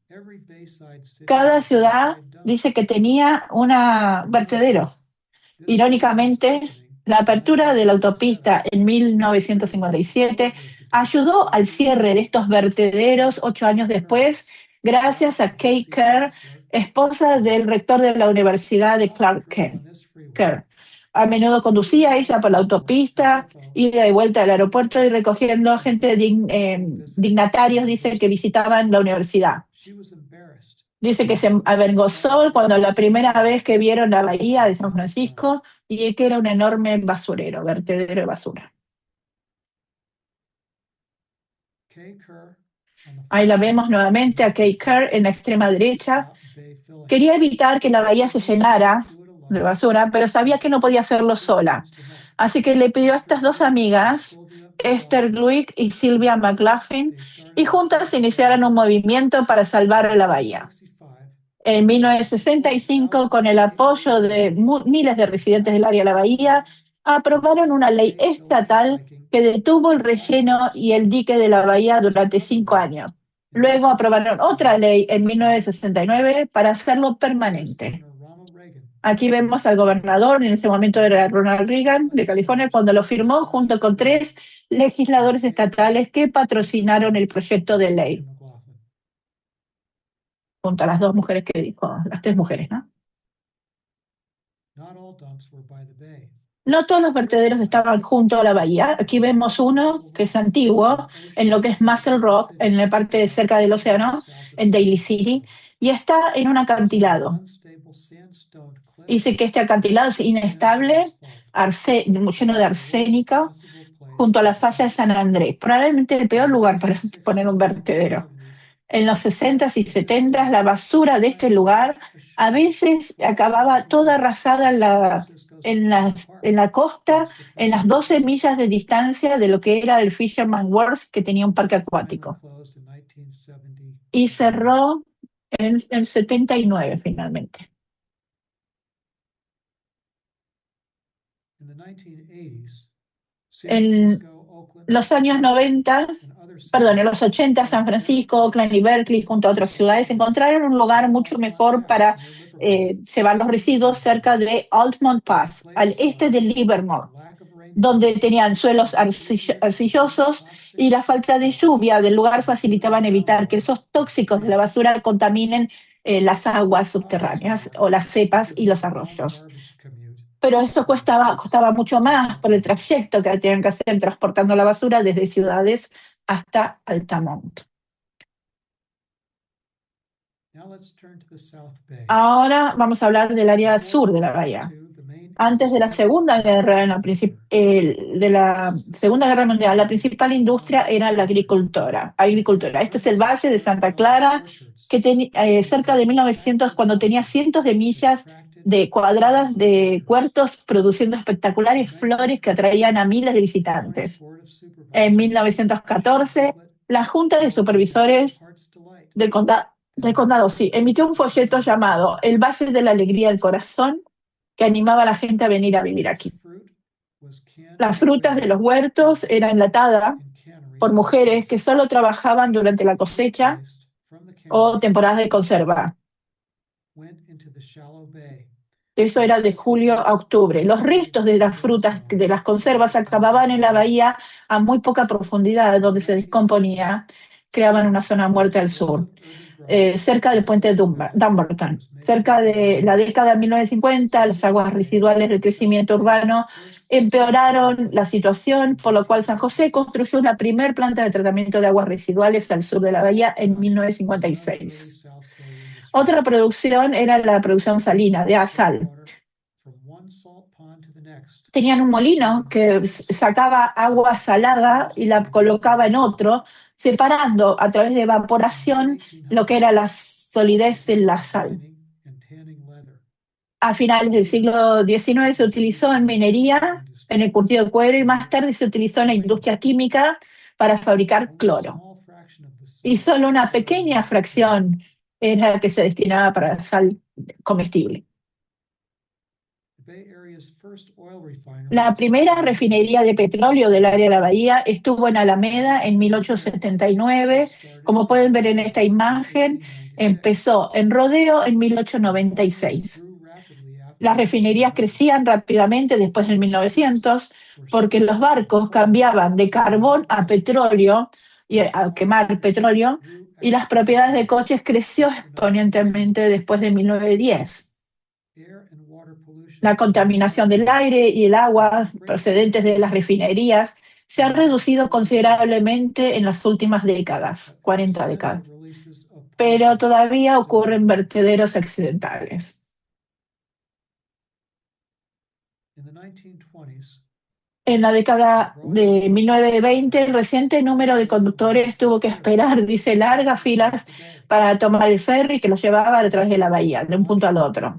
Cada ciudad dice que tenía un vertedero. Irónicamente, la apertura de la autopista en 1957 ayudó al cierre de estos vertederos 8 años después, gracias a Kay Kerr, esposa del rector de la Universidad de Clark Kerr. A menudo conducía ella por la autopista, ida y vuelta al aeropuerto y recogiendo gente dignatarios, dice, que visitaban la universidad. Dice que se avergonzó cuando la primera vez que vieron la bahía de San Francisco y que era un enorme basurero, vertedero de basura. Ahí la vemos nuevamente a Kay Kerr en la extrema derecha. Quería evitar que la bahía se llenara de basura, pero sabía que no podía hacerlo sola. Así que le pidió a estas dos amigas, Esther Glick y Sylvia McLaughlin, y juntas iniciaron un movimiento para salvar la bahía. En 1965, con el apoyo de miles de residentes del área de la bahía, aprobaron una ley estatal que detuvo el relleno y el dique de la bahía durante 5 años. Luego aprobaron otra ley en 1969 para hacerlo permanente. Aquí vemos al gobernador, en ese momento era Ronald Reagan, de California, cuando lo firmó junto con 3 legisladores estatales que patrocinaron el proyecto de ley. Junto a las 2 mujeres que dijo, las 3 mujeres, ¿no? No todos los vertederos estaban junto a la bahía. Aquí vemos uno que es antiguo, en lo que es Muscle Rock, en la parte cerca del océano, en Daly City, y está en un acantilado. Dice que este acantilado es inestable, lleno de arsénica, junto a la falla de San Andrés. Probablemente el peor lugar para poner un vertedero. En los 60s y 70s, la basura de este lugar a veces acababa toda arrasada en la costa, en las 12 millas de distancia de lo que era el Fisherman Wharf, que tenía un parque acuático. Y cerró en el 79 finalmente. En los años 90, perdón, en los 80, San Francisco, Oakland y Berkeley, junto a otras ciudades, encontraron un lugar mucho mejor para llevar los residuos cerca de Altamont Pass, al este de Livermore, donde tenían suelos arcillosos y la falta de lluvia del lugar facilitaban evitar que esos tóxicos de la basura contaminen las aguas subterráneas o las cepas y los arroyos. Pero eso costaba mucho más por el trayecto que tenían que hacer transportando la basura desde ciudades hasta Altamont. Ahora vamos a hablar del área sur de la bahía. Antes de la Segunda Guerra, de la Segunda Guerra Mundial, la principal industria era la agricultura. Este es el Valle de Santa Clara, que cerca de 1900, cuando tenía cientos de millas de cuadradas de huertos produciendo espectaculares flores que atraían a miles de visitantes. En 1914, la Junta de Supervisores del condado, sí, emitió un folleto llamado El Valle de la Alegría del Corazón, que animaba a la gente a venir a vivir aquí. Las frutas de los huertos eran enlatadas por mujeres que solo trabajaban durante la cosecha o temporadas de conserva. Eso era de julio a octubre. Los restos de las frutas, de las conservas, acababan en la bahía a muy poca profundidad, donde se descomponía, creaban una zona muerta al sur. Cerca del puente de Dumbarton. Cerca de la década de 1950, las aguas residuales del crecimiento urbano empeoraron la situación, por lo cual San José construyó la primera planta de tratamiento de aguas residuales al sur de la bahía en 1956. Otra producción era la producción salina de sal. Tenían un molino que sacaba agua salada y la colocaba en otro, separando a través de evaporación lo que era la solidez de la sal. A finales del siglo XIX se utilizó en minería, en el cultivo de cuero y más tarde se utilizó en la industria química para fabricar cloro. Y solo una pequeña fracción era la que se destinaba para sal comestible. La primera refinería de petróleo del área de la bahía estuvo en Alameda en 1879. Como pueden ver en esta imagen, empezó en Rodeo en 1896. Las refinerías crecían rápidamente después del 1900 porque los barcos cambiaban de carbón a petróleo y a quemar petróleo y las propiedades de coches creció exponencialmente después de 1910. La contaminación del aire y el agua procedentes de las refinerías se ha reducido considerablemente en las últimas décadas, 40 décadas, pero todavía ocurren vertederos accidentales. En la década de 1920, el reciente número de conductores tuvo que esperar, dice, largas filas para tomar el ferry que los llevaba a través de la bahía, de un punto al otro.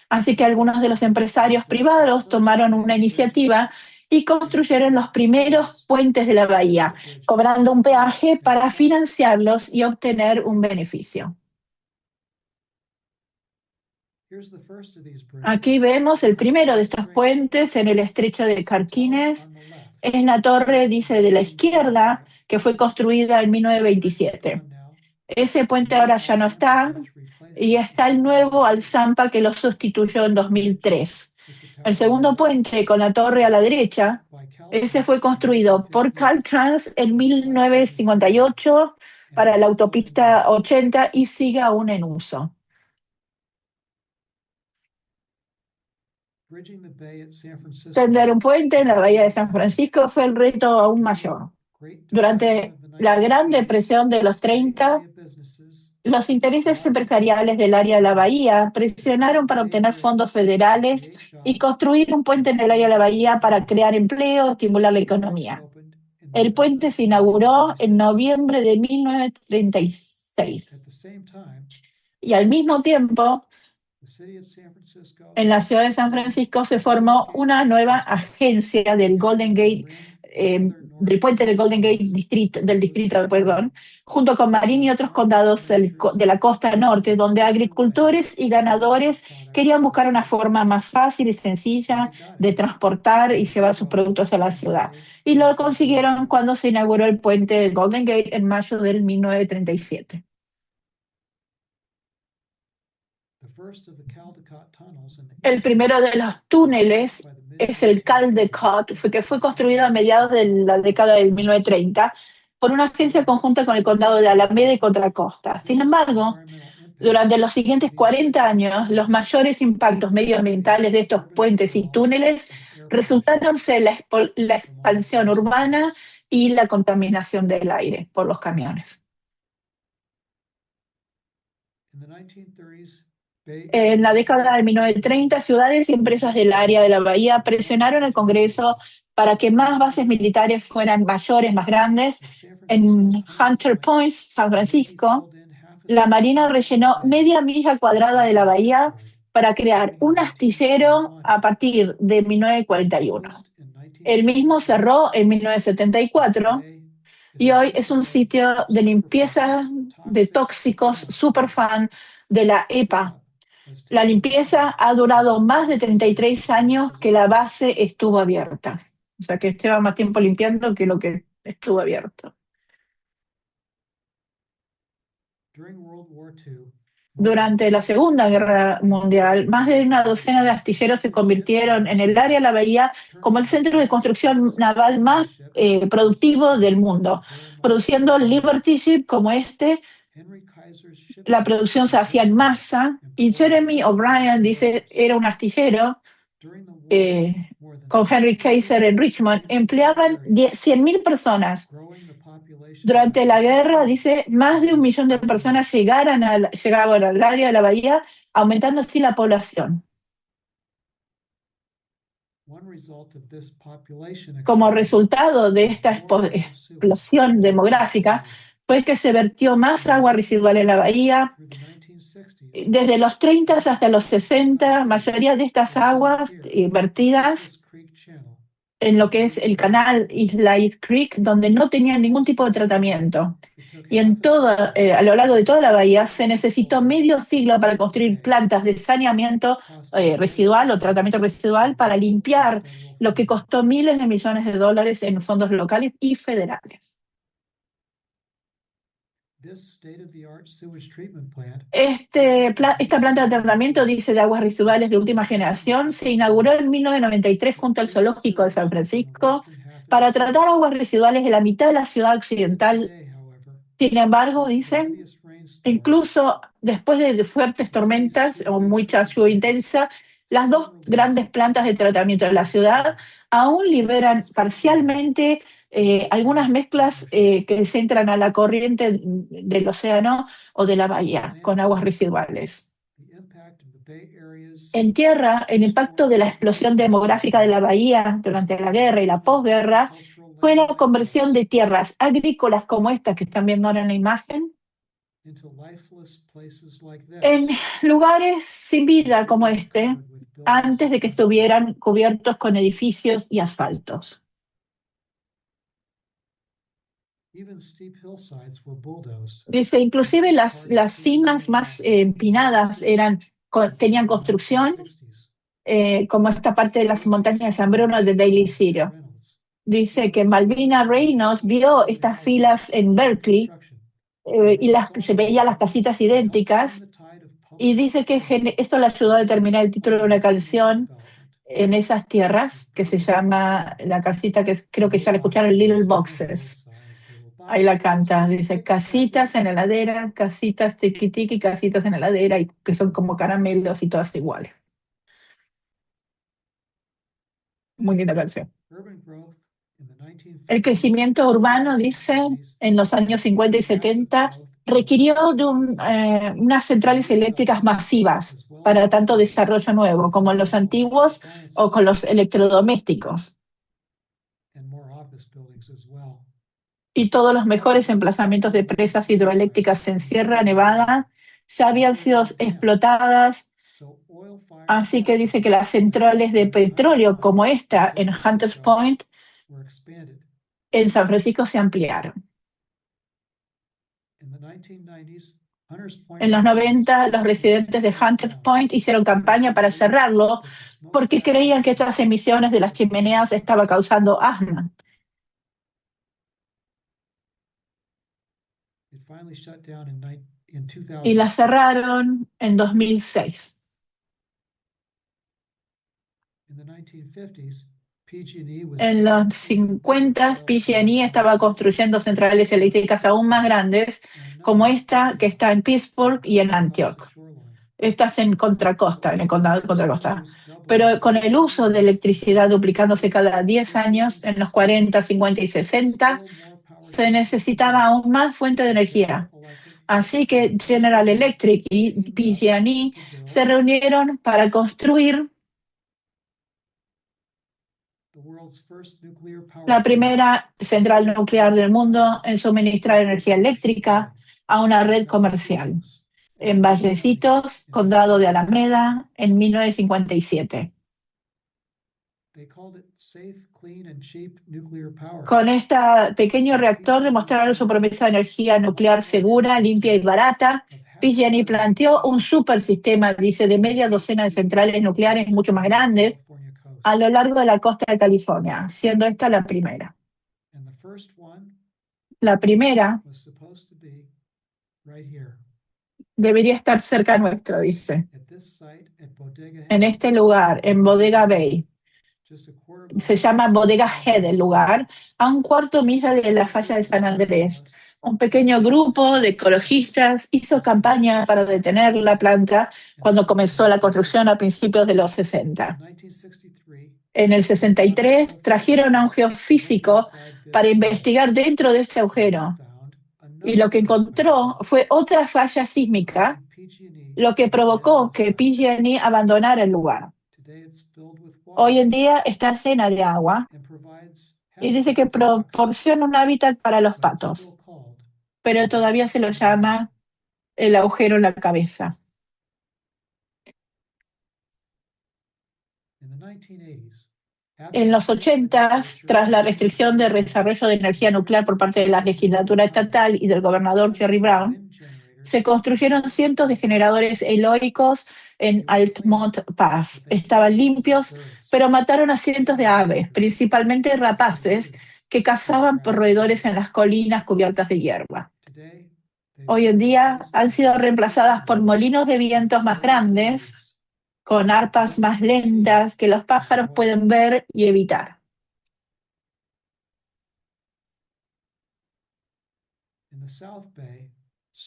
Así que algunos de los empresarios privados tomaron una iniciativa y construyeron los primeros puentes de la bahía, cobrando un peaje para financiarlos y obtener un beneficio. Aquí vemos el primero de estos puentes en el estrecho de Carquines. Es la torre, dice, de la izquierda, que fue construida en 1927. Ese puente ahora ya no está, y está el nuevo Alzampa que lo sustituyó en 2003. El segundo puente con la torre a la derecha, ese fue construido por Caltrans en 1958 para la autopista 80 y sigue aún en uso. Tender un puente en la bahía de San Francisco fue el reto aún mayor. Durante la Gran Depresión de los 30, los intereses empresariales del área de la bahía presionaron para obtener fondos federales y construir un puente en el área de la bahía para crear empleo y estimular la economía. El puente se inauguró en noviembre de 1936. Y al mismo tiempo, en la ciudad de San Francisco se formó una nueva agencia del Golden Gate, del puente del Golden Gate del distrito, perdón, junto con Marín y otros condados de la costa norte, donde agricultores y ganadores querían buscar una forma más fácil y sencilla de transportar y llevar sus productos a la ciudad. Y lo consiguieron cuando se inauguró el puente del Golden Gate en mayo del 1937. El primero de los túneles es el Caldecott, que fue construido a mediados de la década del 1930 por una agencia conjunta con el condado de Alameda y Contra Costa. Sin embargo, durante los siguientes 40 años, los mayores impactos medioambientales de estos puentes y túneles resultaron ser la expansión urbana y la contaminación del aire por los camiones. En la década de 1930, ciudades y empresas del área de la bahía presionaron al Congreso para que más bases militares fueran mayores, más grandes. En Hunter Point, San Francisco, la Marina rellenó media milla cuadrada de la bahía para crear un astillero a partir de 1941. El mismo cerró en 1974 y hoy es un sitio de limpieza de tóxicos superfan de la EPA. La limpieza ha durado más de 33 años que la base estuvo abierta. O sea que lleva más tiempo limpiando que lo que estuvo abierto. Durante la Segunda Guerra Mundial, más de una docena de astilleros se convirtieron en el área de la bahía como el centro de construcción naval más productivo del mundo, produciendo Liberty Ship como este. La producción se hacía en masa y Jeremy O'Brien dice era un astillero con Henry Kaiser en Richmond, empleaban 100.000 personas. Durante la guerra, dice, más de 1 millón de personas llegaban al área de la bahía, aumentando así la población. Como resultado de esta explosión demográfica, fue que se vertió más agua residual en la bahía. Desde los 30 hasta los 60, la mayoría de estas aguas vertidas en lo que es el canal Slide Creek, donde no tenían ningún tipo de tratamiento. Y a lo largo de toda la bahía se necesitó medio siglo para construir plantas de saneamiento residual o tratamiento residual para limpiar, lo que costó miles de millones de dólares en fondos locales y federales. Esta planta de tratamiento, dice, de aguas residuales de última generación, se inauguró en 1993 junto al Zoológico de San Francisco para tratar aguas residuales de la mitad de la ciudad occidental. Sin embargo, dicen, incluso después de fuertes tormentas o mucha lluvia intensa, las dos grandes plantas de tratamiento de la ciudad aún liberan parcialmente algunas mezclas que se entran a la corriente del océano o de la bahía con aguas residuales. En tierra, el impacto de la explosión demográfica de la bahía durante la guerra y la posguerra fue la conversión de tierras agrícolas como esta que están viendo ahora en la imagen en lugares sin vida como este, antes de que estuvieran cubiertos con edificios y asfaltos. Dice, inclusive las cimas más empinadas tenían construcción, como esta parte de las montañas de San Bruno de Daly City. Dice que Malvina Reynolds vio estas filas en Berkeley y se veían las casitas idénticas, y dice que esto le ayudó a determinar el título de una canción en esas tierras, que se llama, la casita que creo que ya la escucharon, Little Boxes. Ahí la canta, dice, casitas en la heladera, casitas tiki tiki, casitas en la heladera, y que son como caramelos y todas iguales. Muy linda canción. El crecimiento urbano, dice, en los años 50 y 70, requirió de unas centrales eléctricas masivas para tanto desarrollo nuevo como los antiguos o con los electrodomésticos. Y todos los mejores emplazamientos de presas hidroeléctricas en Sierra Nevada ya habían sido explotadas, así que dice que las centrales de petróleo como esta en Hunters Point, en San Francisco, se ampliaron. En los 90, los residentes de Hunters Point hicieron campaña para cerrarlo porque creían que estas emisiones de las chimeneas estaban causando asma. Y la cerraron en 2006. En los 50, PG&E estaba construyendo centrales eléctricas aún más grandes, como esta que está en Pittsburgh y en Antioch. Estas en Contracosta, en el condado de Contracosta. Pero con el uso de electricidad duplicándose cada 10 años, en los 40, 50 y 60, se necesitaba aún más fuente de energía. Así que General Electric y PG&E se reunieron para construir la primera central nuclear del mundo en suministrar energía eléctrica a una red comercial en Vallecitos, condado de Alameda, en 1957. Con este pequeño reactor demostraron su promesa de energía nuclear segura, limpia y barata. PG&E planteó un supersistema, dice, de media docena de centrales nucleares mucho más grandes a lo largo de la costa de California, siendo esta la primera. La primera debería estar cerca nuestro, dice. En este lugar, en Bodega Bay. Se llama Bodega Head el lugar, a un cuarto milla de la falla de San Andrés. Un pequeño grupo de ecologistas hizo campaña para detener la planta cuando comenzó la construcción a principios de los 60. En el 63 trajeron a un geofísico para investigar dentro de este agujero. Y lo que encontró fue otra falla sísmica, lo que provocó que PG&E abandonara el lugar. Hoy en día está llena de agua y dice que proporciona un hábitat para los patos, pero todavía se lo llama el agujero en la cabeza. En los 80, tras la restricción de desarrollo de energía nuclear por parte de la legislatura estatal y del gobernador Jerry Brown, se construyeron cientos de generadores eólicos en Altamont Pass. Estaban limpios, pero mataron a cientos de aves, principalmente rapaces, que cazaban por roedores en las colinas cubiertas de hierba. Hoy en día han sido reemplazadas por molinos de vientos más grandes, con arpas más lentas que los pájaros pueden ver y evitar.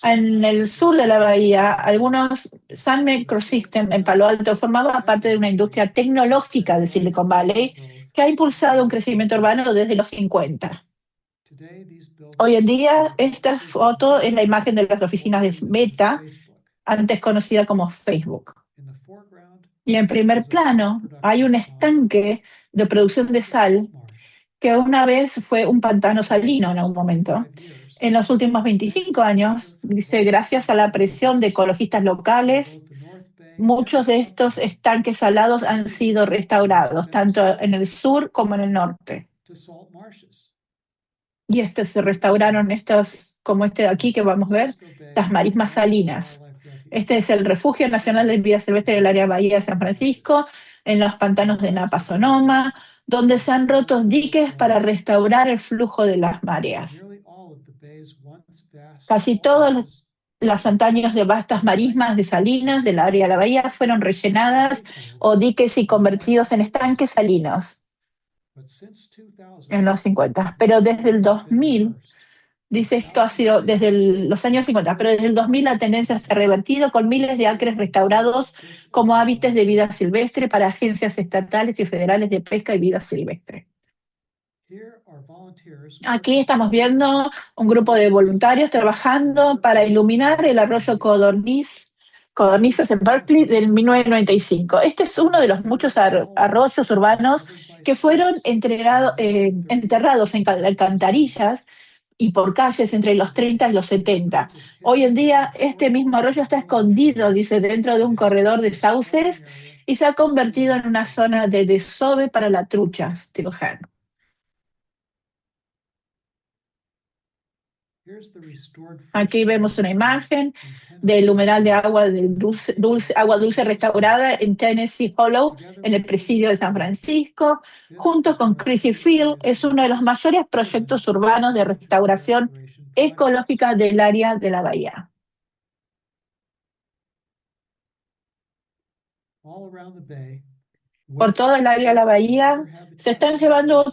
En el sur de la bahía, Sun Microsystems en Palo Alto formaba parte de una industria tecnológica de Silicon Valley que ha impulsado un crecimiento urbano desde los 50. Hoy en día, esta foto es la imagen de las oficinas de Meta, antes conocida como Facebook. Y en primer plano hay un estanque de producción de sal que una vez fue un pantano salino en algún momento. En los últimos 25 años, dice, gracias a la presión de ecologistas locales, muchos de estos estanques salados han sido restaurados, tanto en el sur como en el norte. Y se restauraron estos, como este de aquí que vamos a ver, las marismas salinas. Este es el Refugio Nacional de Vida Silvestre del área Bahía de San Francisco, en los pantanos de Napa, Sonoma, donde se han roto diques para restaurar el flujo de las mareas. Casi todas las antaños de vastas marismas de salinas del área de la bahía fueron rellenadas o diques y convertidos en estanques salinos en los 50. Pero desde el 2000, Dice, esto ha sido desde los años 50, pero desde el 2000 la tendencia se ha revertido con miles de acres restaurados como hábitats de vida silvestre para agencias estatales y federales de pesca y vida silvestre. Aquí estamos viendo un grupo de voluntarios trabajando para iluminar el arroyo Codornices en Berkeley del 1995. Este es uno de los muchos arroyos urbanos que fueron enterrados en alcantarillas y por calles entre los 30 y los 70. Hoy en día, este mismo arroyo está escondido, dice, dentro de un corredor de sauces y se ha convertido en una zona de desove para la trucha steelhead. Aquí vemos una imagen del humedal de agua, agua dulce restaurada en Tennessee Hollow, en el presidio de San Francisco, junto con Crissy Field. Es uno de los mayores proyectos urbanos de restauración ecológica del área de la bahía. Por todo el área de la bahía se están llevando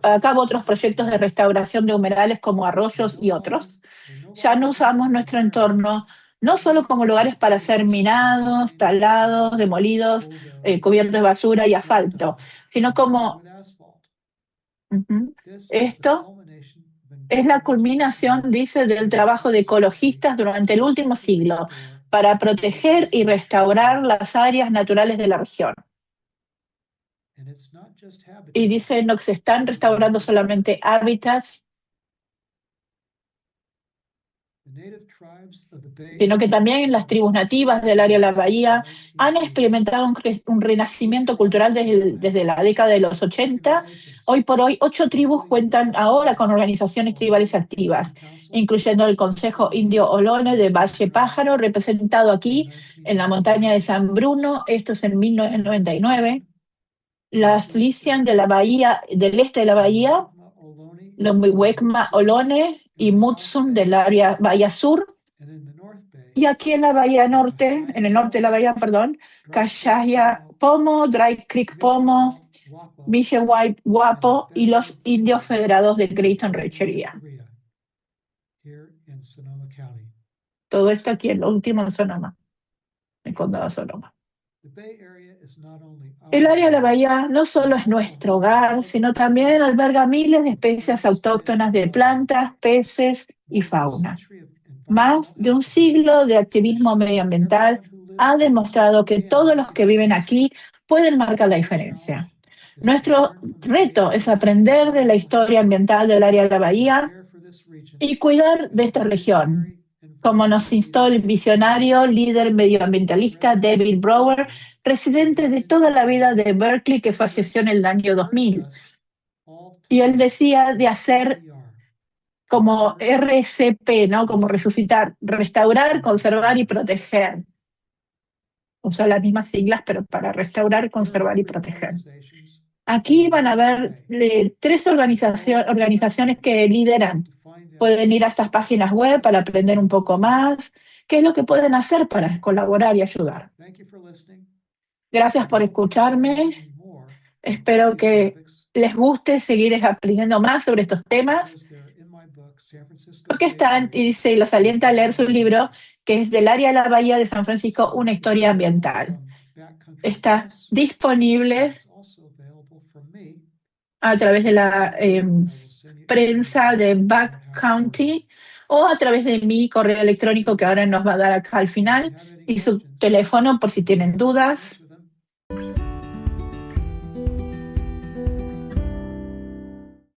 a cabo otros proyectos de restauración de humedales como arroyos y otros. Ya no usamos nuestro entorno no solo como lugares para ser minados, talados, demolidos, cubiertos de basura y asfalto, sino como esto es la culminación, dice, del trabajo de ecologistas durante el último siglo para proteger y restaurar las áreas naturales de la región. Y dice, no que se están restaurando solamente hábitats, sino que también las tribus nativas del área de la bahía han experimentado un renacimiento cultural desde la década de los 80. Hoy por hoy, 8 tribus cuentan ahora con organizaciones tribales activas, incluyendo el Consejo Indio Ohlone de Valle Pájaro, representado aquí en la montaña de San Bruno, esto es en 1999. Las Lisian de la bahía, del este de la bahía, los Miwekma Ohlone y Mutsun del área Bahía Sur. Y aquí en la bahía norte, en el norte de la bahía, perdón, Kashaya Pomo, Dry Creek Pomo, Micheway Guapo y los indios federados de Creighton Ranchería. Todo esto aquí en lo último en Sonoma, en el condado de Sonoma. El área de la bahía no solo es nuestro hogar, sino también alberga miles de especies autóctonas de plantas, peces y fauna. Más de un siglo de activismo medioambiental ha demostrado que todos los que viven aquí pueden marcar la diferencia. Nuestro reto es aprender de la historia ambiental del área de la bahía y cuidar de esta región, como nos instó el visionario líder medioambientalista David Brower, residente de toda la vida de Berkeley que falleció en el año 2000. Y él decía de hacer como RCP, ¿no? Como resucitar, restaurar, conservar y proteger. Usó las mismas siglas, pero para restaurar, conservar y proteger. Aquí van a ver 3 organizaciones que lideran. Pueden ir a estas páginas web para aprender un poco más qué es lo que pueden hacer para colaborar y ayudar. Gracias por escucharme. Espero que les guste seguir aprendiendo más sobre estos temas. Porque están, y dice, y los alienta a leer su libro, que es Del área de la bahía de San Francisco, una historia ambiental. Está disponible a través de la prensa de Back County o a través de mi correo electrónico que ahora nos va a dar acá al final y su teléfono por si tienen dudas.